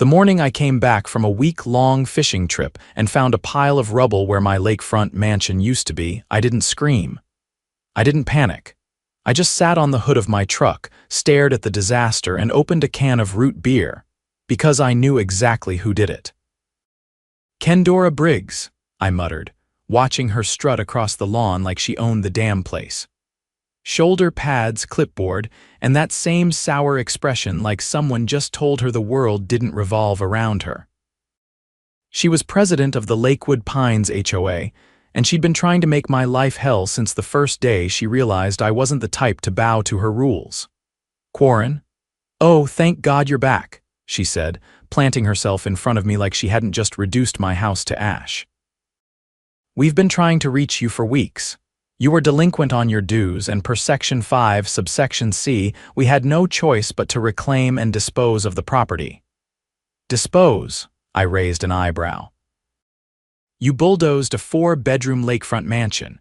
The morning I came back from a week-long fishing trip and found a pile of rubble where my lakefront mansion used to be, I didn't scream. I didn't panic. I just sat on the hood of my truck, stared at the disaster, and opened a can of root beer, because I knew exactly who did it. "Kendora Briggs," I muttered, watching her strut across the lawn like she owned the damn place. Shoulder pads, clipboard, and that same sour expression like someone just told her the world didn't revolve around her. She was president of the Lakewood Pines HOA, and she'd been trying to make my life hell since the first day she realized I wasn't the type to bow to her rules. "Quarren? Oh, thank God you're back," she said, planting herself in front of me like she hadn't just reduced my house to ash. "We've been trying to reach you for weeks. You were delinquent on your dues, and per Section 5, subsection C, we had no choice but to reclaim and dispose of the property." "Dispose?" I raised an eyebrow. "You bulldozed a 4-bedroom lakefront mansion.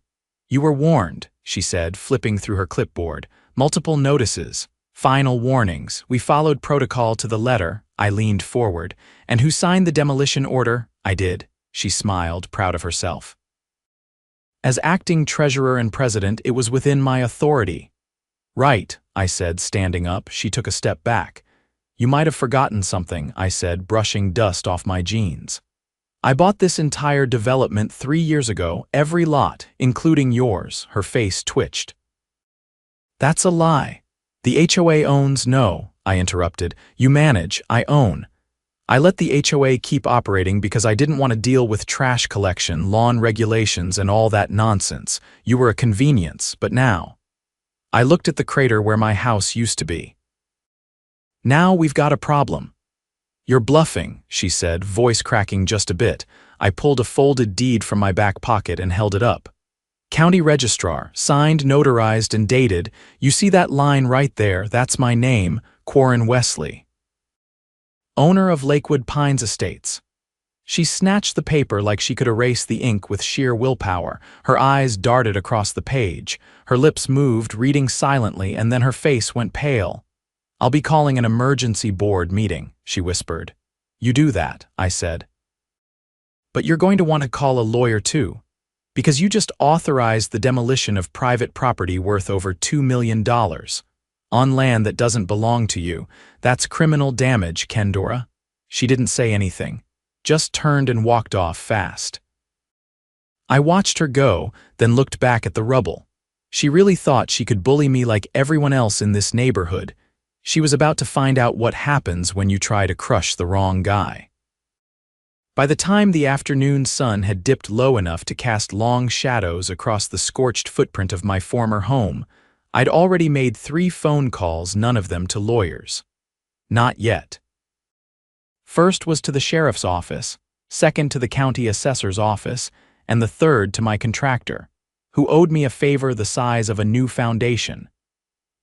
You were warned," she said, flipping through her clipboard. "Multiple notices, final warnings. We followed protocol to the letter." I leaned forward. "And who signed the demolition order?" "I did," she smiled, proud of herself. "As acting treasurer and president, it was within my authority." "Right," I said, standing up. She took a step back. "You might have forgotten something," I said, brushing dust off my jeans. "I bought this entire development 3 years ago, every lot, including yours." Her face twitched. "That's a lie. The HOA owns." "No," I interrupted. "You manage, I own. I let the HOA keep operating because I didn't want to deal with trash collection, lawn regulations, and all that nonsense. You were a convenience, but now." I looked at the crater where my house used to be. "Now we've got a problem." "You're bluffing," she said, voice cracking just a bit. I pulled a folded deed from my back pocket and held it up. "County Registrar, signed, notarized, and dated. You see that line right there? That's my name, Quarren Wesley, owner of Lakewood Pines Estates." She snatched the paper like she could erase the ink with sheer willpower. Her eyes darted across the page. Her lips moved, reading silently, and then her face went pale. "I'll be calling an emergency board meeting," she whispered. "You do that," I said. "But you're going to want to call a lawyer too, because you just authorized the demolition of private property worth over $2 million. On land that doesn't belong to you. That's criminal damage, Kendora." She didn't say anything, just turned and walked off fast. I watched her go, then looked back at the rubble. She really thought she could bully me like everyone else in this neighborhood. She was about to find out what happens when you try to crush the wrong guy. By the time the afternoon sun had dipped low enough to cast long shadows across the scorched footprint of my former home, I'd already made 3 phone calls, none of them to lawyers. Not yet. First was to the sheriff's office, second to the county assessor's office, and the third to my contractor, who owed me a favor the size of a new foundation.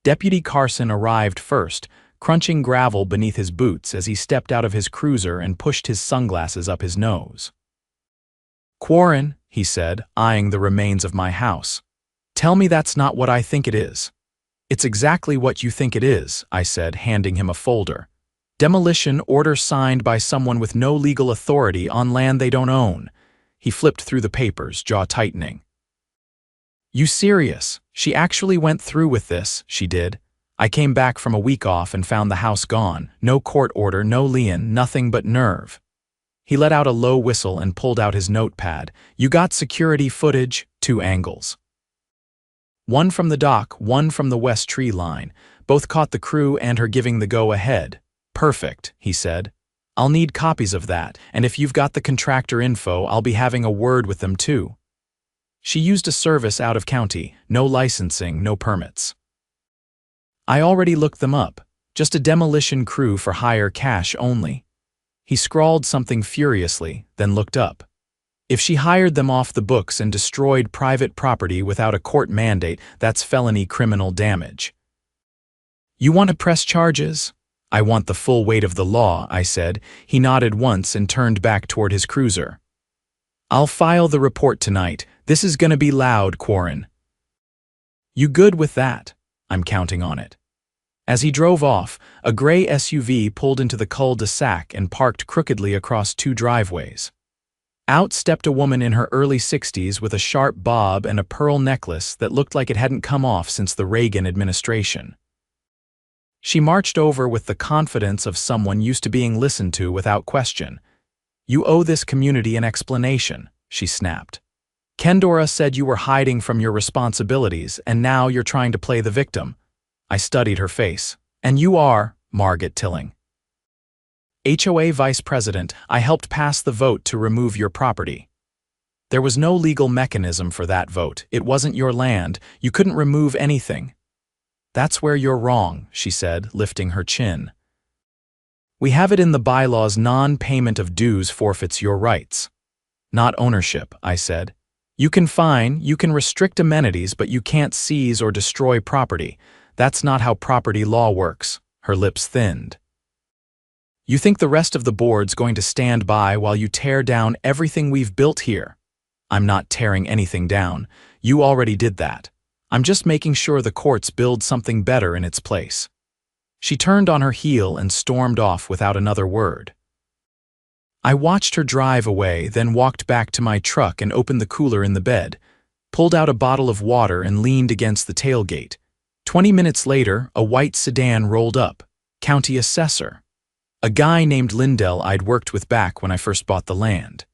Deputy Carson arrived first, crunching gravel beneath his boots as he stepped out of his cruiser and pushed his sunglasses up his nose. "Quarren," he said, eyeing the remains of my house. "Tell me that's not what I think it is." "It's exactly what you think it is," I said, handing him a folder. "Demolition order signed by someone with no legal authority on land they don't own." He flipped through the papers, jaw tightening. "You serious? She actually went through with this?" "She did. I came back from a week off and found the house gone. No court order, no lien, nothing but nerve." He let out a low whistle and pulled out his notepad. "You got security footage?" 2 angles. One from the dock, one from the west tree line. Both caught the crew and her giving the go-ahead. "Perfect," he said. "I'll need copies of that, and if you've got the contractor info, I'll be having a word with them too." She used a service out of county, no licensing, no permits. "I already looked them up. Just a demolition crew for hire, cash only." He scrawled something furiously, then looked up. "If she hired them off the books and destroyed private property without a court mandate, that's felony criminal damage." "You want to press charges?" "I want the full weight of the law," I said. He nodded once and turned back toward his cruiser. "I'll file the report tonight. This is gonna be loud, Quarren." "You good with that?" "I'm counting on it." As he drove off, a gray SUV pulled into the cul-de-sac and parked crookedly across two driveways. Out stepped a woman in her early 60s with a sharp bob and a pearl necklace that looked like it hadn't come off since the Reagan administration. She marched over with the confidence of someone used to being listened to without question. "You owe this community an explanation," she snapped. "Kendora said you were hiding from your responsibilities, and now you're trying to play the victim." I studied her face. "And you are Margaret Tilling." "HOA Vice President, I helped pass the vote to remove your property." "There was no legal mechanism for that vote. It wasn't your land. You couldn't remove anything." "That's where you're wrong," she said, lifting her chin. "We have it in the bylaws non-payment of dues forfeits your rights." "Not ownership," I said. "You can fine, you can restrict amenities, but you can't seize or destroy property. That's not how property law works." Her lips thinned. "You think the rest of the board's going to stand by while you tear down everything we've built here?" "I'm not tearing anything down. You already did that. I'm just making sure the courts build something better in its place." She turned on her heel and stormed off without another word. I watched her drive away, then walked back to my truck and opened the cooler in the bed, pulled out a bottle of water and leaned against the tailgate. 20 minutes later, a white sedan rolled up. County assessor. A guy named Lindell I'd worked with back when I first bought the land.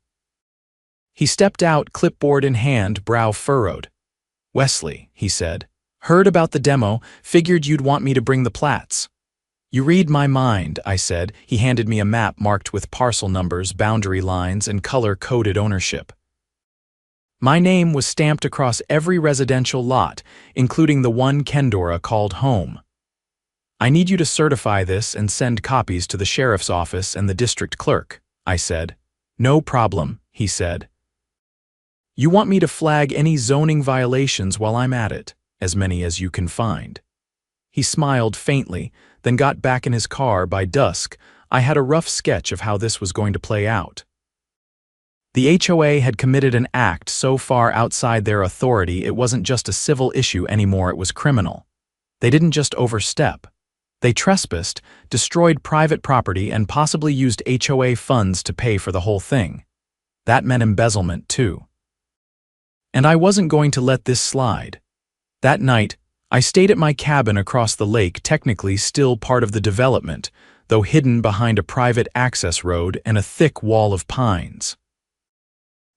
He stepped out, clipboard in hand, brow furrowed. "Wesley," he said, "heard about the demo, figured you'd want me to bring the plats." "You read my mind," I said. He handed me a map marked with parcel numbers, boundary lines, and color-coded ownership. My name was stamped across every residential lot, including the one Kendora called home. "I need you to certify this and send copies to the sheriff's office and the district clerk," I said. "No problem," he said. "You want me to flag any zoning violations while I'm at it, as many as you can find." He smiled faintly, then got back in his car. By dusk, I had a rough sketch of how this was going to play out. The HOA had committed an act so far outside their authority it wasn't just a civil issue anymore, it was criminal. They didn't just overstep. They trespassed, destroyed private property, and possibly used HOA funds to pay for the whole thing. That meant embezzlement, too. And I wasn't going to let this slide. That night, I stayed at my cabin across the lake, technically still part of the development, though hidden behind a private access road and a thick wall of pines.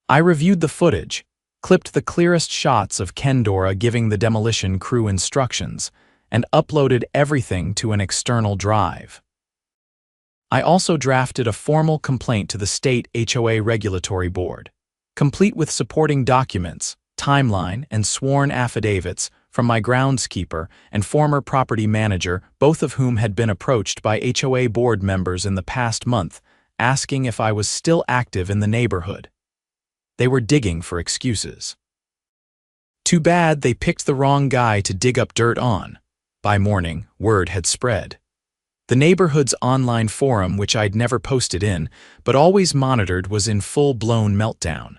I reviewed the footage, clipped the clearest shots of Kendora giving the demolition crew instructions, and uploaded everything to an external drive. I also drafted a formal complaint to the state HOA regulatory board, complete with supporting documents, timeline, and sworn affidavits from my groundskeeper and former property manager, both of whom had been approached by HOA board members in the past month, asking if I was still active in the neighborhood. They were digging for excuses. Too bad they picked the wrong guy to dig up dirt on. By morning, word had spread. The neighborhood's online forum, which I'd never posted in, but always monitored, was in full-blown meltdown.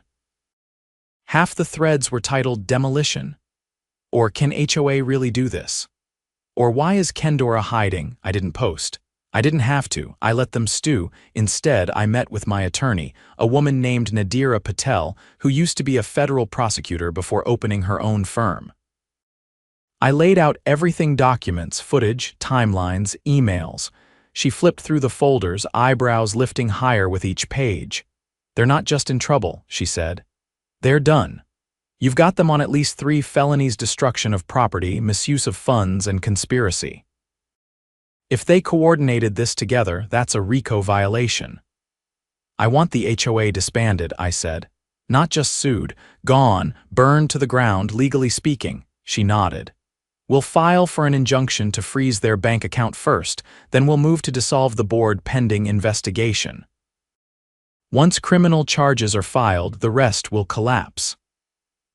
Half the threads were titled Demolition, or Can HOA really do this? Or Why is Kendora hiding? I didn't post. I didn't have to. I let them stew. Instead, I met with my attorney, a woman named Nadira Patel, who used to be a federal prosecutor before opening her own firm. I laid out everything: documents, footage, timelines, emails. She flipped through the folders, eyebrows lifting higher with each page. "They're not just in trouble," she said. "They're done. You've got them on at least 3 felonies: destruction of property, misuse of funds, and conspiracy. If they coordinated this together, that's a RICO violation." "I want the HOA disbanded," I said. "Not just sued, gone, burned to the ground, legally speaking." She nodded. "We'll file for an injunction to freeze their bank account first, then we'll move to dissolve the board pending investigation. Once criminal charges are filed, the rest will collapse."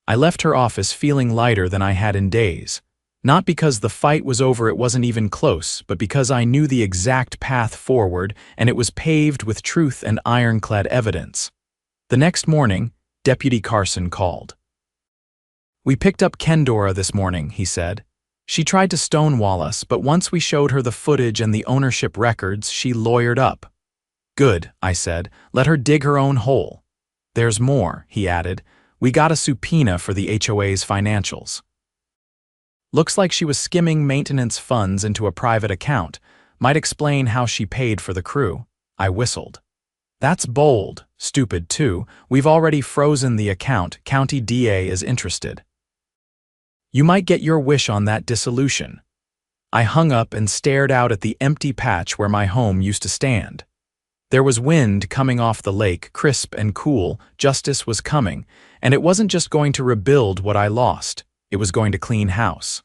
I left her office feeling lighter than I had in days. Not because the fight was over, it wasn't even close, but because I knew the exact path forward, and it was paved with truth and ironclad evidence. The next morning, Deputy Carson called. "We picked up Kendora this morning," he said. She tried to stonewall us, but once we showed her the footage and the ownership records, she lawyered up. Good, I said. Let her dig her own hole. There's more, he added. We got a subpoena for the HOA's financials. Looks like she was skimming maintenance funds into a private account. Might explain how she paid for the crew. I whistled. That's bold, stupid too. We've already frozen the account. County DA is interested. You might get your wish on that dissolution. I hung up and stared out at the empty patch where my home used to stand. There was wind coming off the lake, crisp and cool. Justice was coming, and it wasn't just going to rebuild what I lost. It was going to clean house.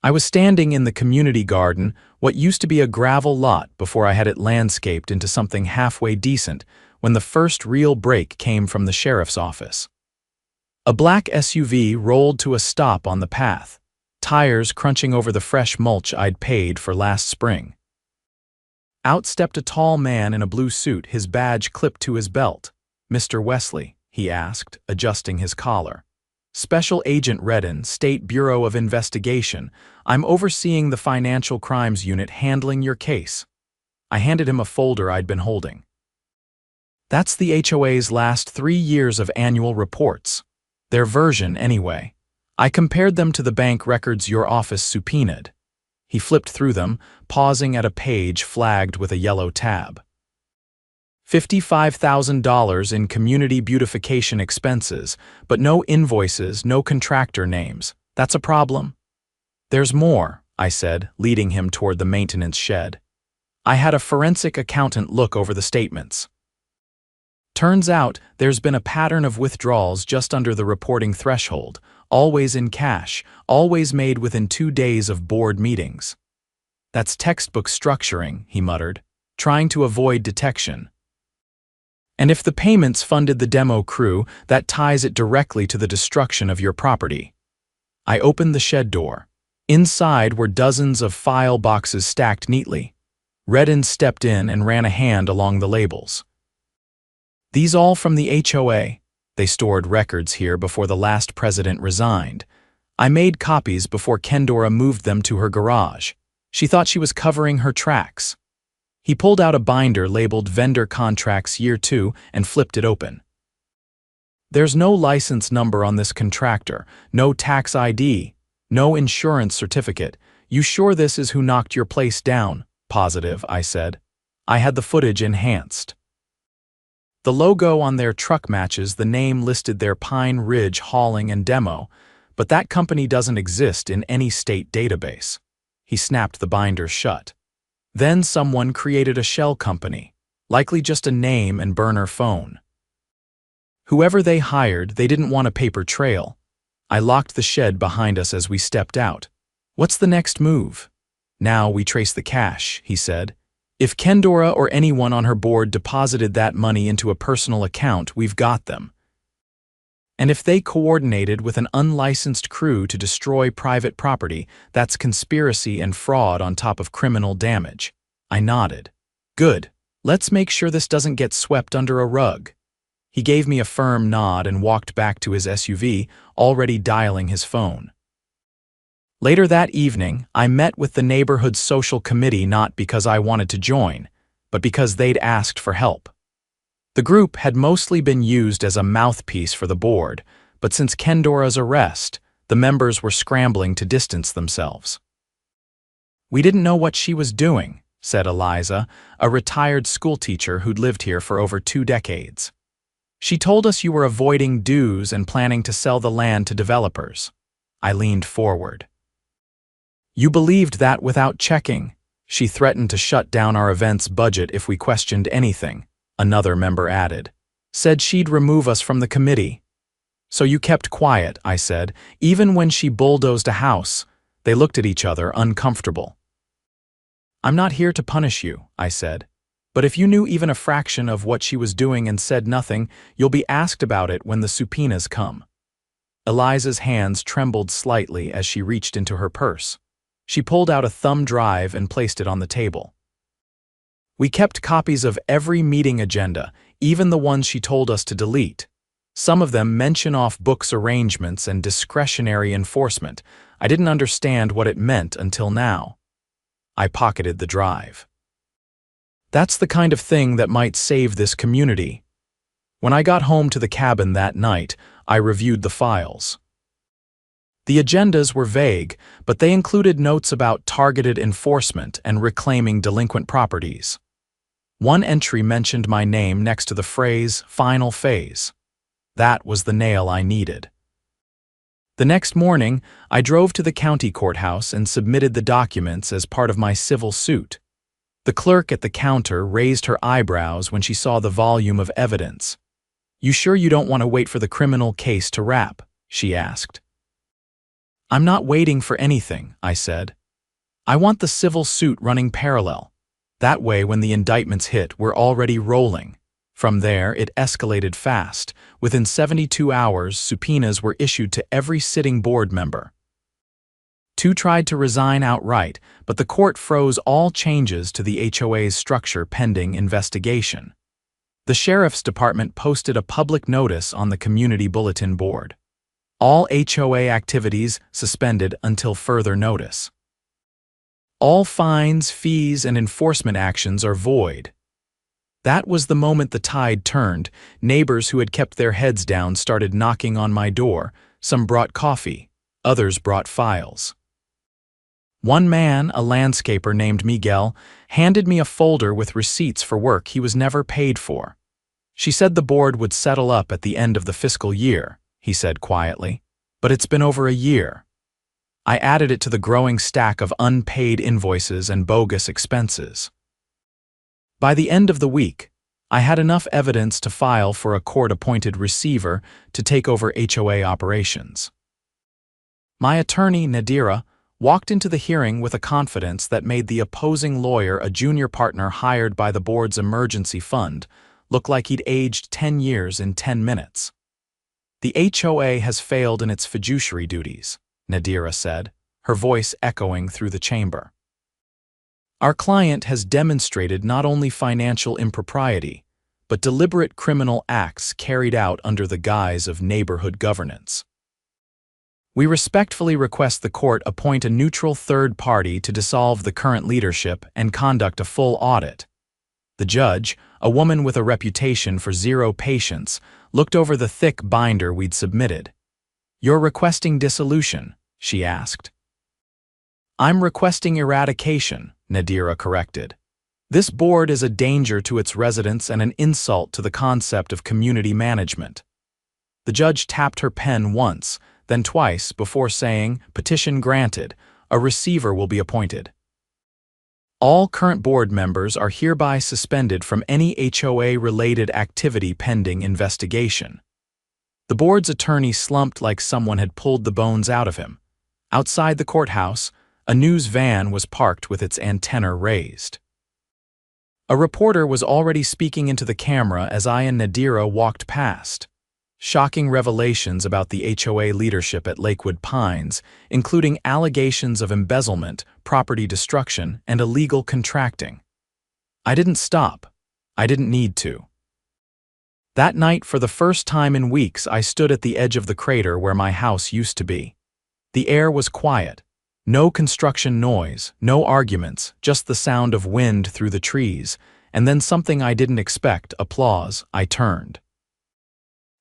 I was standing in the community garden, what used to be a gravel lot before I had it landscaped into something halfway decent, when the first real break came from the sheriff's office. A black SUV rolled to a stop on the path, tires crunching over the fresh mulch I'd paid for last spring. Out stepped a tall man in a blue suit, his badge clipped to his belt. "Mr. Wesley," he asked, adjusting his collar. "Special Agent Redden, State Bureau of Investigation. I'm overseeing the Financial Crimes Unit handling your case." I handed him a folder I'd been holding. That's the HOA's last 3 years of annual reports. Their version, anyway. I compared them to the bank records your office subpoenaed. He flipped through them, pausing at a page flagged with a yellow tab. $55,000 in community beautification expenses, but no invoices, no contractor names. That's a problem. There's more, I said, leading him toward the maintenance shed. I had a forensic accountant look over the statements. Turns out there's been a pattern of withdrawals just under the reporting threshold, always in cash, always made within 2 days of board meetings. That's textbook structuring, he muttered, trying to avoid detection. And if the payments funded the demo crew, that ties it directly to the destruction of your property. I opened the shed door. Inside were dozens of file boxes stacked neatly. Redden stepped in and ran a hand along the labels. These all from the HOA. They stored records here before the last president resigned. I made copies before Kendora moved them to her garage. She thought she was covering her tracks. He pulled out a binder labeled Vendor Contracts Year 2 and flipped it open. There's no license number on this contractor, no tax ID, no insurance certificate. You sure this is who knocked your place down? Positive, I said. I had the footage enhanced. The logo on their truck matches the name listed their Pine Ridge Hauling and Demo, but that company doesn't exist in any state database. He snapped the binder shut. Then someone created a shell company, likely just a name and burner phone. Whoever they hired, they didn't want a paper trail. I locked the shed behind us as we stepped out. What's the next move? Now we trace the cash, he said. If Kendora or anyone on her board deposited that money into a personal account, we've got them. And if they coordinated with an unlicensed crew to destroy private property, that's conspiracy and fraud on top of criminal damage. I nodded. Good. Let's make sure this doesn't get swept under a rug. He gave me a firm nod and walked back to his SUV, already dialing his phone. Later that evening, I met with the neighborhood social committee not because I wanted to join, but because they'd asked for help. The group had mostly been used as a mouthpiece for the board, but since Kendora's arrest, the members were scrambling to distance themselves. "We didn't know what she was doing," said Eliza, a retired schoolteacher who'd lived here for over 2 decades. "She told us you were avoiding dues and planning to sell the land to developers." I leaned forward. "You believed that without checking. She threatened to shut down our event's budget if we questioned anything," another member added. "Said she'd remove us from the committee." "So you kept quiet," I said, "even when she bulldozed a house." They looked at each other, uncomfortable. "I'm not here to punish you," I said. "But if you knew even a fraction of what she was doing and said nothing, you'll be asked about it when the subpoenas come." Eliza's hands trembled slightly as she reached into her purse. She pulled out a thumb drive and placed it on the table. We kept copies of every meeting agenda, even the ones she told us to delete. Some of them mention off books arrangements and discretionary enforcement. I didn't understand what it meant until now. I pocketed the drive. That's the kind of thing that might save this community. When I got home to the cabin that night, I reviewed the files. The agendas were vague, but they included notes about targeted enforcement and reclaiming delinquent properties. One entry mentioned my name next to the phrase "final phase." That was the nail I needed. The next morning, I drove to the county courthouse and submitted the documents as part of my civil suit. The clerk at the counter raised her eyebrows when she saw the volume of evidence. "You sure you don't want to wait for the criminal case to wrap?" she asked. "I'm not waiting for anything," I said. "I want the civil suit running parallel. That way, when the indictments hit, we're already rolling." From there, it escalated fast. Within 72 hours, subpoenas were issued to every sitting board member. 2 tried to resign outright, but the court froze all changes to the HOA's structure pending investigation. The sheriff's department posted a public notice on the community bulletin board. All HOA activities suspended until further notice. All fines, fees, and enforcement actions are void. That was the moment the tide turned. Neighbors who had kept their heads down started knocking on my door. Some brought coffee, others brought files. One man, a landscaper named Miguel, handed me a folder with receipts for work he was never paid for. "She said the board would settle up at the end of the fiscal year," he said quietly, "but it's been over a year." I added it to the growing stack of unpaid invoices and bogus expenses. By the end of the week, I had enough evidence to file for a court-appointed receiver to take over HOA operations. My attorney, Nadira, walked into the hearing with a confidence that made the opposing lawyer, a junior partner hired by the board's emergency fund, look like he'd aged 10 years in 10 minutes. "The HOA has failed in its fiduciary duties," Nadira said, her voice echoing through the chamber. "Our client has demonstrated not only financial impropriety, but deliberate criminal acts carried out under the guise of neighborhood governance. We respectfully request the court appoint a neutral third party to dissolve the current leadership and conduct a full audit." The judge, a woman with a reputation for zero patience, looked over the thick binder we'd submitted. "You're requesting dissolution?" she asked. "I'm requesting eradication," Nadira corrected. "This board is a danger to its residents and an insult to the concept of community management." The judge tapped her pen once, then twice before saying, "Petition granted. A receiver will be appointed. All current board members are hereby suspended from any HOA-related activity pending investigation." The board's attorney slumped like someone had pulled the bones out of him. Outside the courthouse, a news van was parked with its antenna raised. A reporter was already speaking into the camera as I and Nadira walked past. Shocking revelations about the HOA leadership at Lakewood Pines, including allegations of embezzlement, property destruction, and illegal contracting. I didn't stop. I didn't need to. That night, for the first time in weeks, I stood at the edge of the crater where my house used to be. The air was quiet. No construction noise, no arguments, just the sound of wind through the trees, and then something I didn't expect, applause. I turned.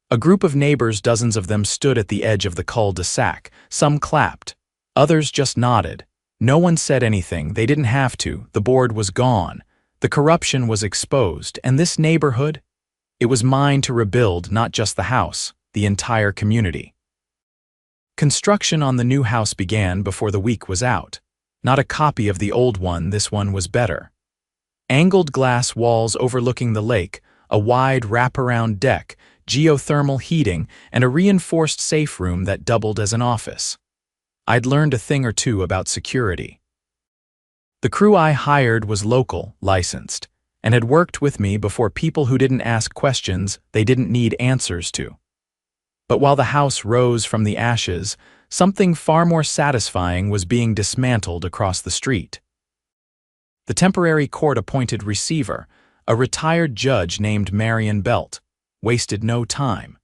A group of neighbors, dozens of them, stood at the edge of the cul-de-sac. Some clapped. Others just nodded. No one said anything. They didn't have to. The board was gone. The corruption was exposed. And this neighborhood? It was mine to rebuild, not just the house, the entire community. Construction on the new house began before the week was out. Not a copy of the old one, this one was better. Angled glass walls overlooking the lake, a wide wraparound deck, geothermal heating, and a reinforced safe room that doubled as an office. I'd learned a thing or two about security. The crew I hired was local, licensed, and had worked with me before people who didn't ask questions they didn't need answers to. But while the house rose from the ashes, something far more satisfying was being dismantled across the street. The temporary court-appointed receiver, a retired judge named Marion Belt, wasted no time.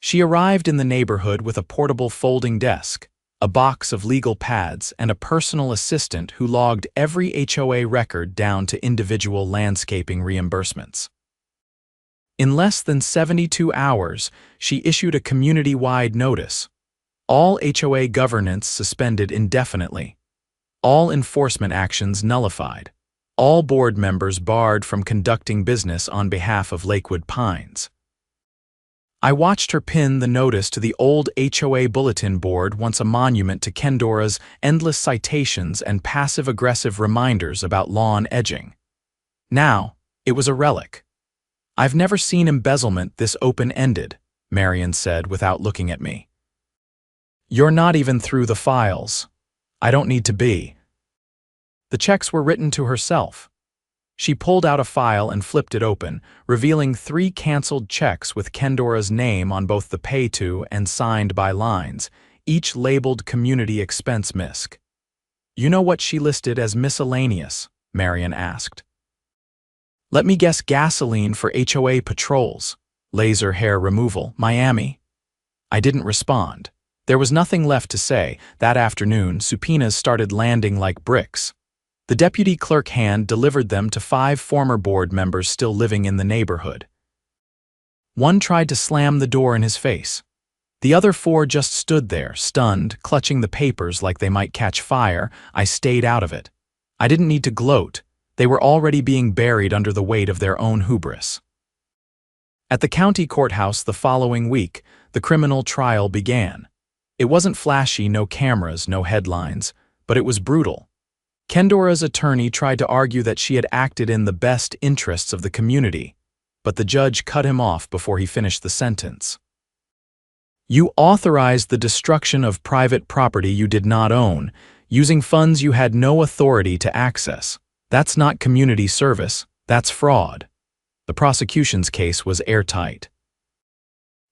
She arrived in the neighborhood with a portable folding desk, a box of legal pads, and a personal assistant who logged every HOA record down to individual landscaping reimbursements. In less than 72 hours, she issued a community-wide notice. All HOA governance suspended indefinitely. All enforcement actions nullified. All board members barred from conducting business on behalf of Lakewood Pines. I watched her pin the notice to the old HOA bulletin board, once a monument to Kendora's endless citations and passive-aggressive reminders about lawn edging. Now, it was a relic. "I've never seen embezzlement this open-ended," Marion said without looking at me. "You're not even through the files. I don't need to be." The checks were written to herself. She pulled out a file and flipped it open, revealing 3 canceled checks with Kendora's name on both the pay-to and signed by lines, each labeled Community Expense Misc. "You know what she listed as miscellaneous?" Marion asked. "Let me guess, gasoline for HOA patrols, laser hair removal, Miami." I didn't respond. There was nothing left to say. That afternoon, subpoenas started landing like bricks. The deputy clerk hand delivered them to 5 former board members still living in the neighborhood. One tried to slam the door in his face. The other 4 just stood there, stunned, clutching the papers like they might catch fire. I stayed out of it. I didn't need to gloat. They were already being buried under the weight of their own hubris. At the county courthouse the following week, the criminal trial began. It wasn't flashy, no cameras, no headlines, but it was brutal. Kendora's attorney tried to argue that she had acted in the best interests of the community, but the judge cut him off before he finished the sentence. "You authorized the destruction of private property you did not own, using funds you had no authority to access. That's not community service, that's fraud." The prosecution's case was airtight.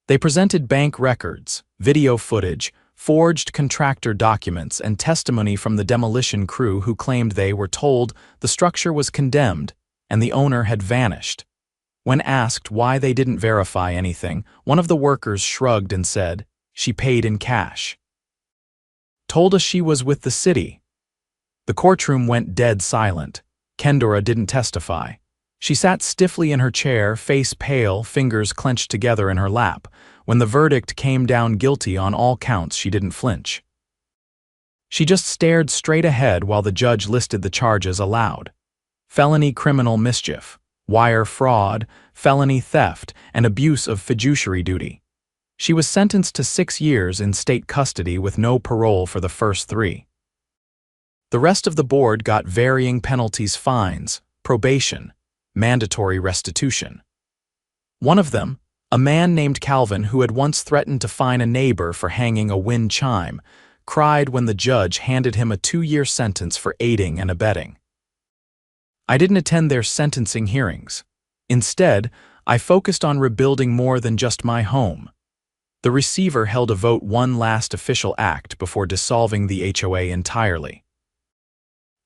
They presented bank records, video footage, forged contractor documents, and testimony from the demolition crew who claimed they were told the structure was condemned and the owner had vanished. When asked why they didn't verify anything, one of the workers shrugged and said, "She paid in cash. Told us she was with the city." The courtroom went dead silent. Kendora didn't testify. She sat stiffly in her chair, face pale, fingers clenched together in her lap. When the verdict came down guilty on all counts, she didn't flinch. She just stared straight ahead while the judge listed the charges aloud: felony criminal mischief, wire fraud, felony theft, and abuse of fiduciary duty. She was sentenced to 6 years in state custody with no parole for the first 3. The rest of the board got varying penalties: fines, probation, mandatory restitution. One of them, a man named Calvin, who had once threatened to fine a neighbor for hanging a wind chime, cried when the judge handed him a 2-year sentence for aiding and abetting. I didn't attend their sentencing hearings. Instead, I focused on rebuilding more than just my home. The receiver held a vote, one last official act before dissolving the HOA entirely.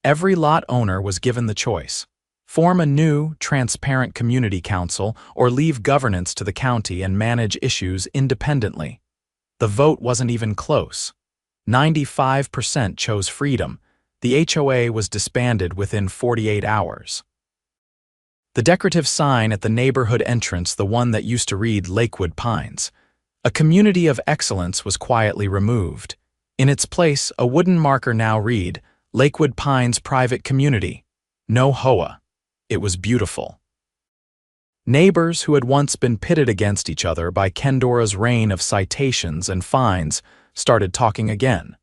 Every lot owner was given the choice: form a new, transparent community council or leave governance to the county and manage issues independently. The vote wasn't even close. 95% chose freedom. The HOA was disbanded within 48 hours. The decorative sign at the neighborhood entrance, the one that used to read Lakewood Pines, a community of excellence, was quietly removed. In its place, a wooden marker now read, Lakewood Pines Private Community, no HOA. It was beautiful. Neighbors who had once been pitted against each other by Kendora's reign of citations and fines started talking again.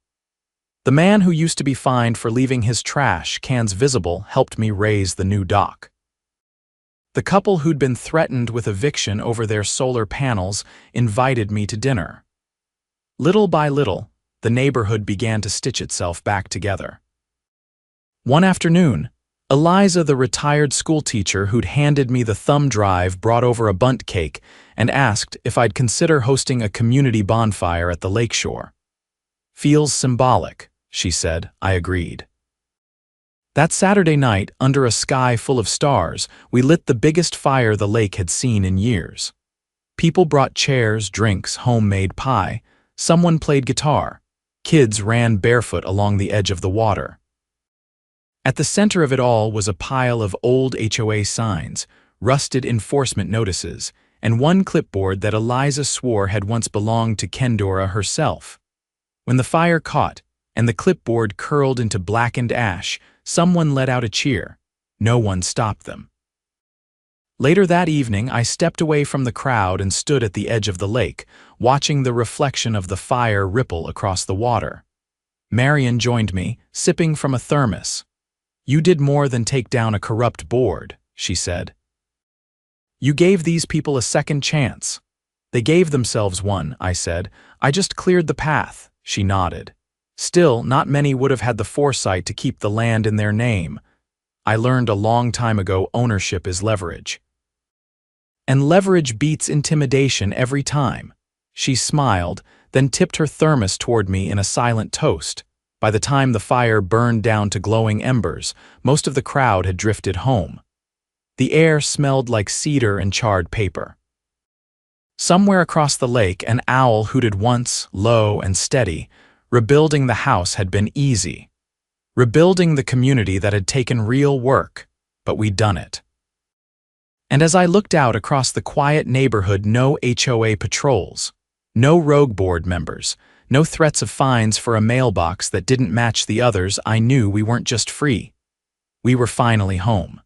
The man who used to be fined for leaving his trash cans visible helped me raise the new dock. The couple who'd been threatened with eviction over their solar panels invited me to dinner. Little by little, the neighborhood began to stitch itself back together. One afternoon, Eliza, the retired schoolteacher who'd handed me the thumb drive, brought over a bundt cake and asked if I'd consider hosting a community bonfire at the lakeshore. "Feels symbolic," she said. I agreed. That Saturday night, under a sky full of stars, we lit the biggest fire the lake had seen in years. People brought chairs, drinks, homemade pie. Someone played guitar. Kids ran barefoot along the edge of the water. At the center of it all was a pile of old HOA signs, rusted enforcement notices, and one clipboard that Eliza swore had once belonged to Kendora herself. When the fire caught, and the clipboard curled into blackened ash, someone let out a cheer. No one stopped them. Later that evening, I stepped away from the crowd and stood at the edge of the lake, watching the reflection of the fire ripple across the water. Marion joined me, sipping from a thermos. "You did more than take down a corrupt board," she said. "You gave these people a second chance." "They gave themselves one," I said. "I just cleared the path," she nodded. "Still, not many would have had the foresight to keep the land in their name. I learned a long time ago ownership is leverage. And leverage beats intimidation every time." She smiled, then tipped her thermos toward me in a silent toast. By the time the fire burned down to glowing embers, most of the crowd had drifted home. The air smelled like cedar and charred paper. Somewhere across the lake, an owl hooted once, low and steady. Rebuilding the house had been easy. Rebuilding the community that had taken real work, but we'd done it. And as I looked out across the quiet neighborhood, no HOA patrols, no rogue board members, no threats of fines for a mailbox that didn't match the others, I knew we weren't just free. We were finally home.